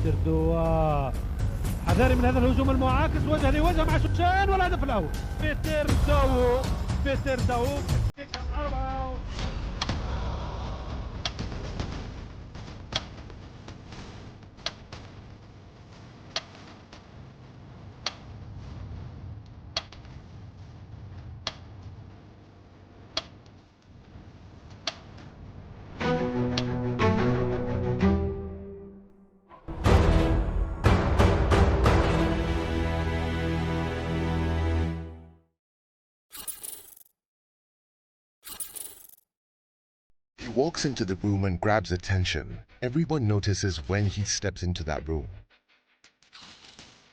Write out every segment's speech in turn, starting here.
بيتر دوا حذاري من هذا الهجوم المعاكس وجه لوجه مع شوشان والهدف الاول. بيتر داو He walks into the room and grabs attention. Everyone notices when he steps into that room.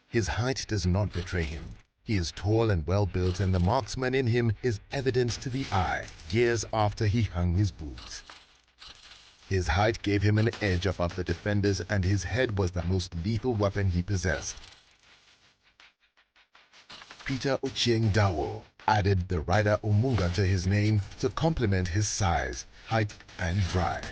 His height does not betray him. He is tall and well-built, and the marksman in him is evident to the eye years after he hung his boots. His height gave him an edge above the defenders, and his head was the most lethal weapon he possessed. Peter Dawo added the rider Omuga to his name to complement his size, height, and drive.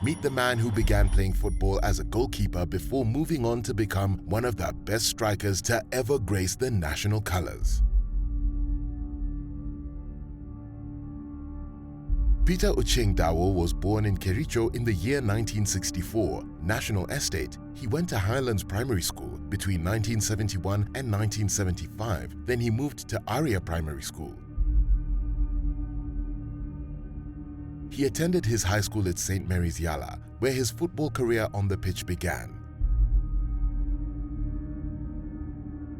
Meet the man who began playing football as a goalkeeper before moving on to become one of the best strikers to ever grace the national colors. Peter Dawo was born in Kericho in the year 1964, National Estate. He went to Highlands Primary School between 1971 and 1975. Then he moved to Aria Primary School. He attended his high school at St. Mary's Yala, where his football career on the pitch began.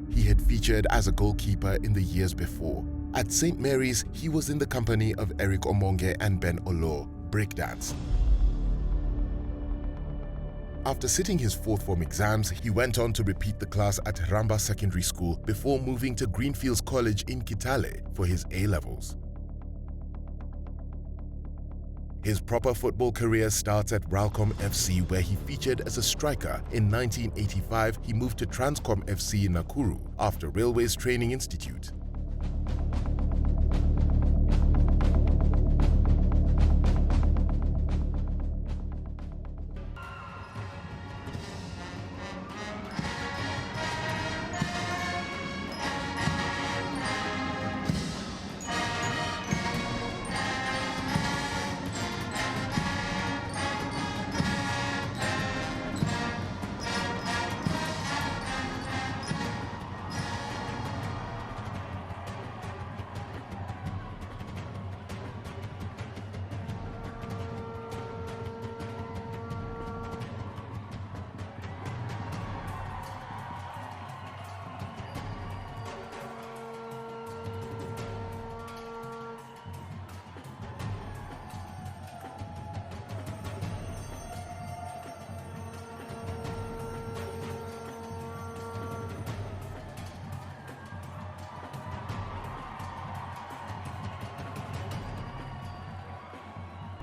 He had featured as a goalkeeper in the years before. At St. Mary's, he was in the company of Eric Omonge and Ben Olo, breakdance. After sitting his fourth form exams, he went on to repeat the class at Ramba Secondary School before moving to Greenfields College in Kitale for his A-levels. His proper football career starts at Ralcom FC, where he featured as a striker. In 1985, he moved to Transcom FC in Nakuru after Railways Training Institute.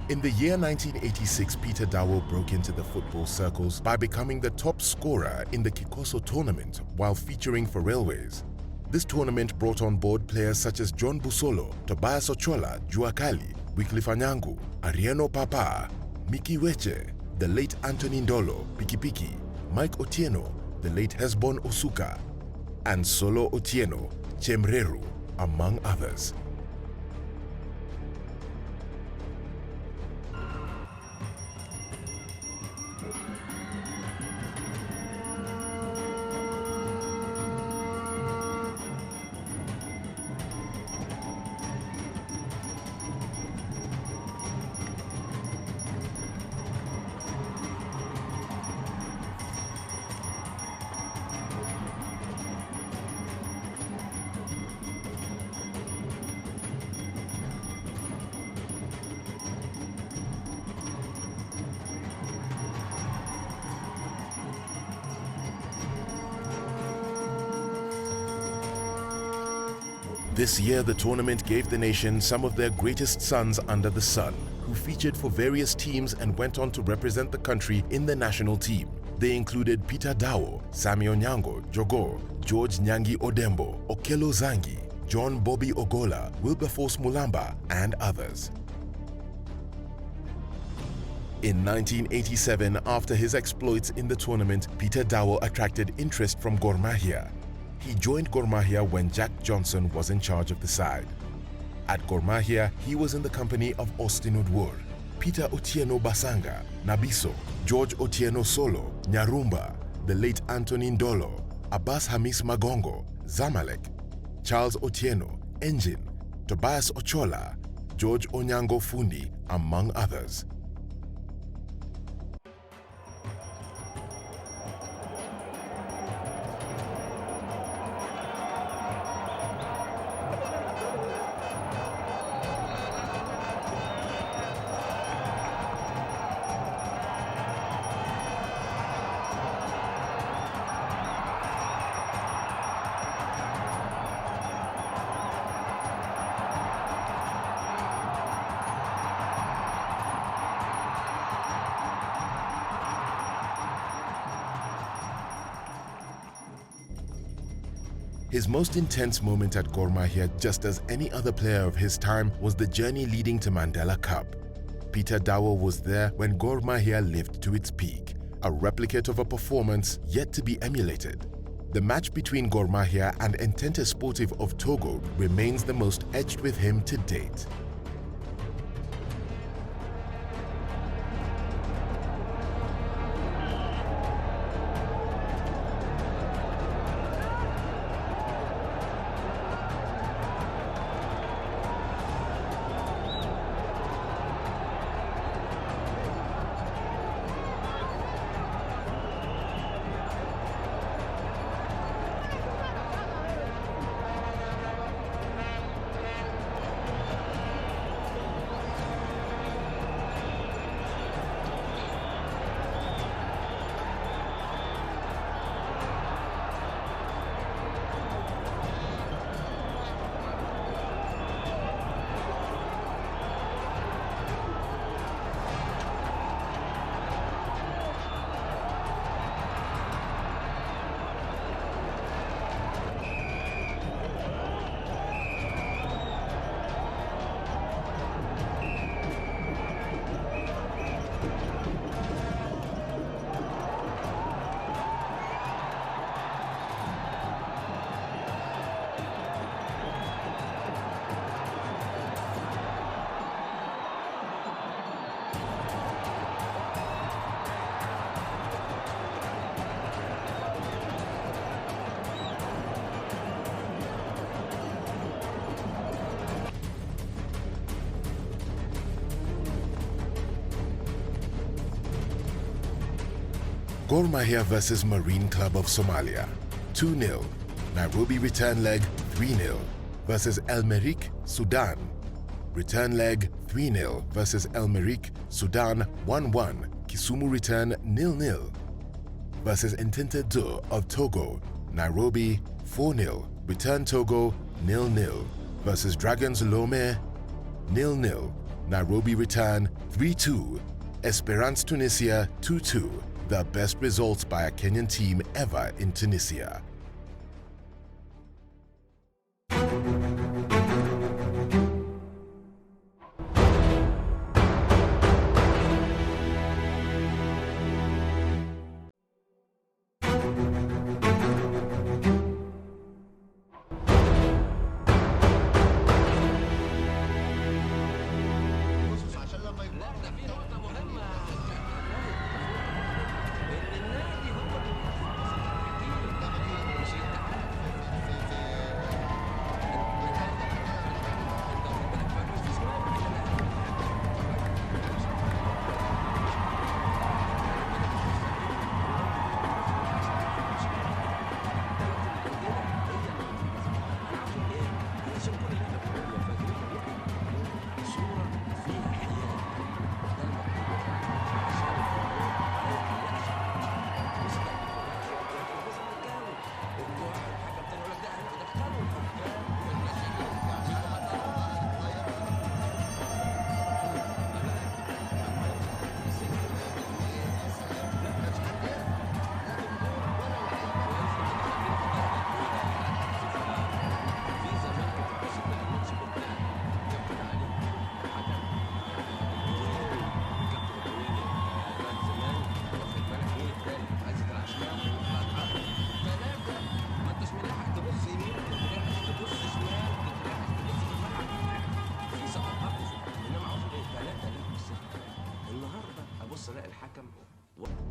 In the year 1986, Peter Dawo broke into the football circles by becoming the top scorer in the Kikoso tournament while featuring for Railways. This tournament brought on board players such as John Busolo, Tobias Ochola, Juakali, Wycliffe Anyangu, Ariano Papa, Miki Weche, the late Anthony Ndolo, Piki Piki, Mike Otieno, the late Hesbon Osuka, and Solo Otieno, Chemreru, among others. This year, the tournament gave the nation some of their greatest sons under the sun, who featured for various teams and went on to represent the country in the national team. They included Peter Dawo, Sammy Onyango, Jogoo, George Nyangi Odembo, Okello Zangi, John Bobby Ogola, Wilberforce Mulamba, and others. In 1987, after his exploits in the tournament, Peter Dawo attracted interest from Gor Mahia. He joined Gor Mahia when Jack Johnson was in charge of the side. At Gor Mahia, he was in the company of Austin Udwur, Peter Otieno Basanga, Nabiso, George Otieno Solo, Nyarumba, the late Anthony Ndolo, Abbas Hamis Magongo, Zamalek, Charles Otieno, Engine, Tobias Ochola, George Onyango Fundi, among others. His most intense moment at Gor Mahia, just as any other player of his time, was the journey leading to Mandela Cup. Peter Dawo was there when Gor Mahia lived to its peak, a replicate of a performance yet to be emulated. The match between Gor Mahia and Entente Sportive of Togo remains the most etched with him to date. Gor Mahia vs Marine Club of Somalia, 2-0. Nairobi return leg, 3-0 versus El Merreikh, Sudan. Return leg, 3-0 versus El Merreikh, Sudan, 1-1. Kisumu return, 0-0 versus Entente Do of Togo. Nairobi, 4-0. Return Togo, 0-0 versus Dragons Lomé, 0-0. Nairobi return, 3-2. Esperance Tunisia, 2-2. The best results by a Kenyan team ever in Tunisia.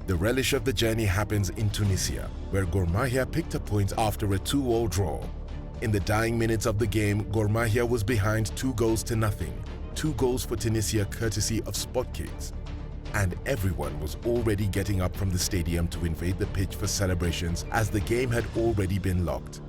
The relish of the journey happens in Tunisia, where Gor Mahia picked a point after a 2-2 draw. In the dying minutes of the game, Gor Mahia was behind 2-0. 2 goals for Tunisia courtesy of spot kicks. And everyone was already getting up from the stadium to invade the pitch for celebrations as the game had already been locked.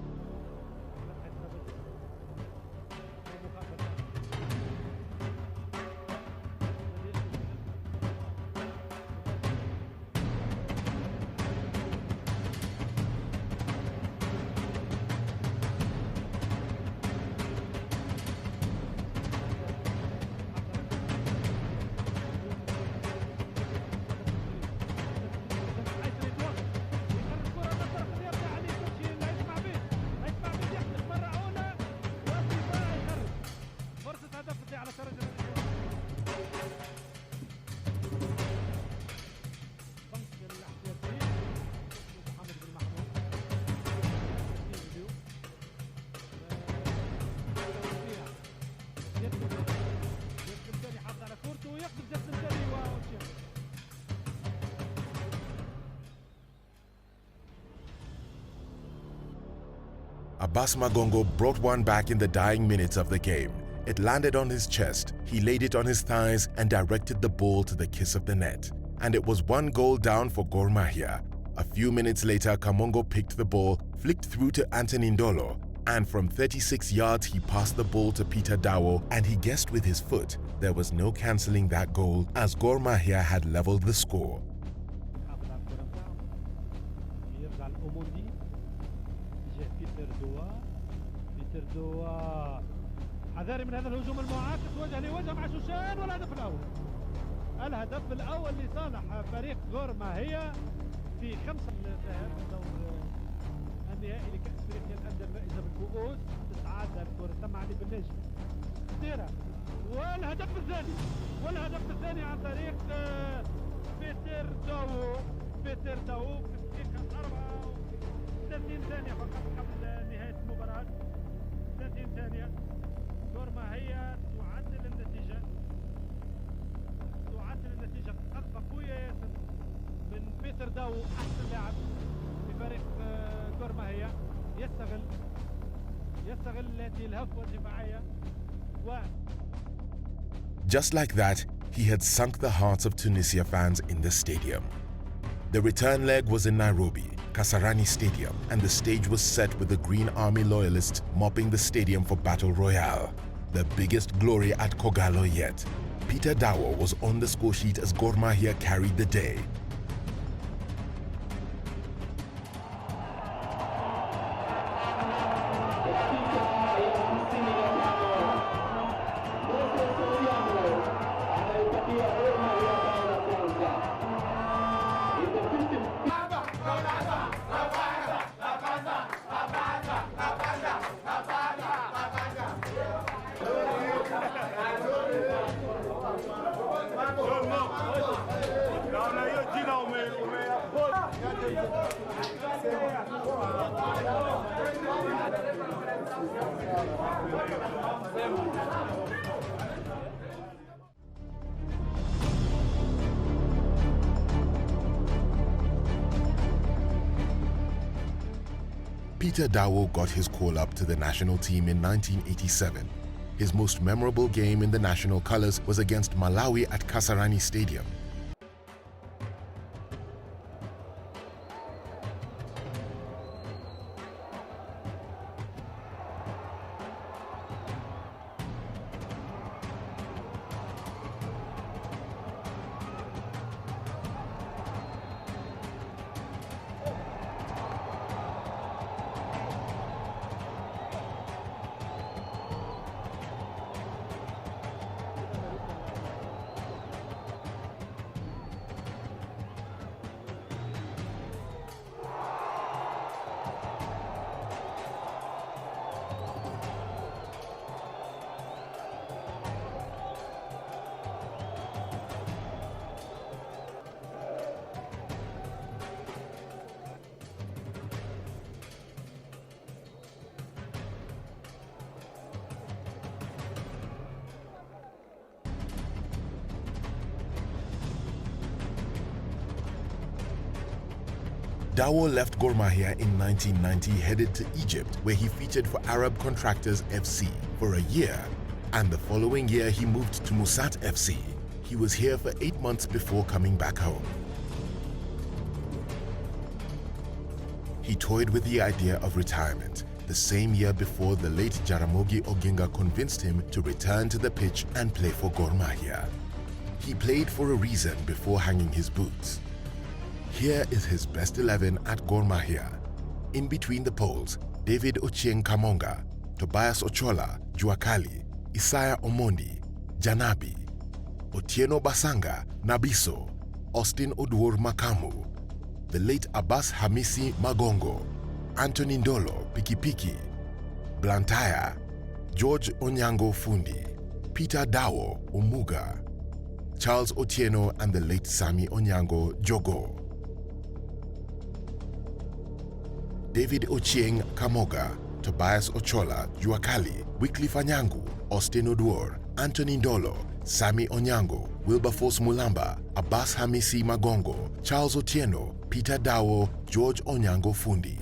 Abbas Magongo brought one back in the dying minutes of the game. It landed on his chest, he laid it on his thighs and directed the ball to the kiss of the net. And it was 1 goal down for Gor Mahia. A few minutes later, Kamongo picked the ball, flicked through to Anthony Ndolo, and from 36 yards he passed the ball to Peter Dawo, and he guessed with his foot there was no cancelling that goal as Gor Mahia had levelled the score. بيتر دوا حذاري من هذا الهجوم المعاكس وجه لوجه مع شوشان والهدف الأول. الهدف الأول لصالح فريق غور ماهية في 5 الذهاب دور النهائي لكأس افريقيا الأندية الفائزة بالكؤوس. تسعاد الكرة تم علي بالنجم خطيرة والهدف الثاني عن طريق بيتر داو في الدقيقة 34 ثانية فقط قبل نهاية المباراة. 30 ثانية. غور ماهية تعدل النتيجة خطفة قوية ياسر من بيتر داو أحسن لاعب في فريق غور ماهية. يستغل هذه الهفوة الدفاعية Just like that, he had sunk the hearts of Tunisia fans in the stadium. The return leg was in Nairobi, Kasarani Stadium, and the stage was set with the Green Army loyalists mopping the stadium for Battle Royale, the biggest glory at Kogalo yet. Peter Dawo was on the score sheet as Gor Mahia carried the day. Peter Dawo got his call-up to the national team in 1987. His most memorable game in the national colours was against Malawi at Kasarani Stadium. Dawo left Gor Mahia in 1990, headed to Egypt, where he featured for Arab Contractors FC for a year, and the following year he moved to Musat FC. He was here for 8 months before coming back home. He toyed with the idea of retirement the same year before the late Jaramogi Oginga convinced him to return to the pitch and play for Gor Mahia. He played for a reason before hanging his boots. Here is his best 11 at Gor Mahia. In between the poles, David Ochieng Kamonga, Tobias Ochola, Juakali, Isaiah Omondi, Janabi, Otieno Basanga, Nabiso, Austin Oduor Makamu, the late Abbas Hamisi Magongo, Anthony Ndolo Pikipiki, Blantyre, George Onyango Fundi, Peter Dawo Omuga, Charles Otieno and the late Sami Onyango Jogo, David Ochieng Kamoga, Tobias Ochola, Juakali, Wycliffe Anyangu, Austin Oduor, Anthony Ndolo, Sami Onyango, Wilberforce Mulamba, Abbas Hamisi Magongo, Charles Otieno, Peter Dawo, George Onyango Fundi.